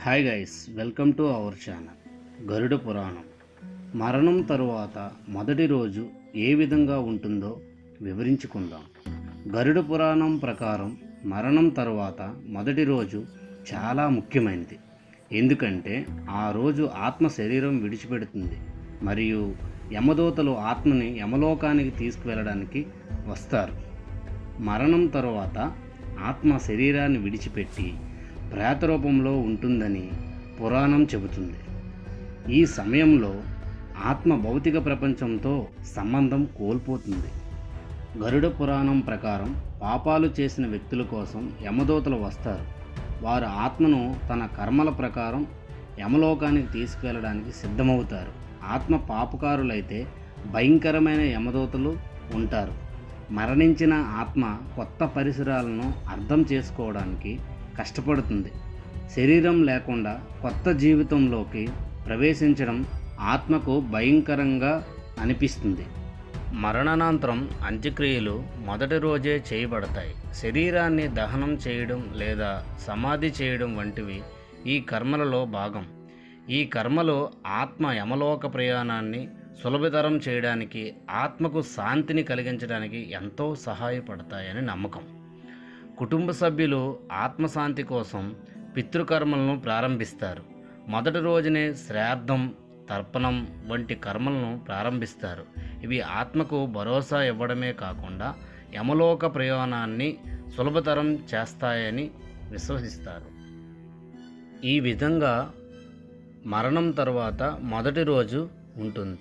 Hi guys, welcome to our channel Garuda Puranam. మరణం తరువాత మొదటి రోజు ఏ విధంగా ఉంటుందో వివరించుకుందాం. గరుడ పురాణం ప్రకారం మరణం తరువాత మొదటి రోజు చాలా ముఖ్యమైనది. ఎందుకంటే ఆ రోజు ఆత్మ శరీరం విడిచిపెడుతుంది మరియు యమదూతలు ఆత్మని యమలోకానికి తీసుకువెళ్ళడానికి వస్తారు. మరణం తరువాత ఆత్మ శరీరాన్ని విడిచిపెట్టి ప్రేతరూపంలో ఉంటుందని పురాణం చెబుతుంది. ఈ సమయంలో ఆత్మ భౌతిక ప్రపంచంతో సంబంధం కోల్పోతుంది. గరుడ పురాణం ప్రకారం పాపాలు చేసిన వ్యక్తుల కోసం యమదూతలు వస్తారు. వారు ఆత్మను తన కర్మల ప్రకారం యమలోకానికి తీసుకువెళ్ళడానికి సిద్ధమవుతారు. ఆత్మ పాపకారులైతే భయంకరమైన యమదూతలు ఉంటారు. మరణించిన ఆత్మ కొత్త పరిసరాలను అర్థం చేసుకోవడానికి కష్టపడుతుంది. శరీరం లేకుండా కొత్త జీవితంలోకి ప్రవేశించడం ఆత్మకు భయంకరంగా అనిపిస్తుంది. మరణానంతరం అంత్యక్రియలు మొదటి రోజే చేయబడతాయి. శరీరాన్ని దహనం చేయడం లేదా సమాధి చేయడం వంటివి ఈ కర్మలలో భాగం. ఈ కర్మలు ఆత్మ యమలోక ప్రయాణాన్ని సులభతరం చేయడానికి, ఆత్మకు శాంతిని కలిగించడానికి ఎంతో సహాయపడతాయని నమ్మకం. కుటుంబ సభ్యులు ఆత్మశాంతి కోసం పితృకర్మలను ప్రారంభిస్తారు. మొదటి రోజునే శ్రాద్ధం, తర్పణం వంటి కర్మలను ప్రారంభిస్తారు. ఇవి ఆత్మకు భరోసా ఇవ్వడమే కాకుండా యమలోక ప్రయాణాన్ని సులభతరం చేస్తాయని విశ్వసిస్తారు. ఈ విధంగా మరణం తర్వాత మొదటి రోజు ఉంటుంది.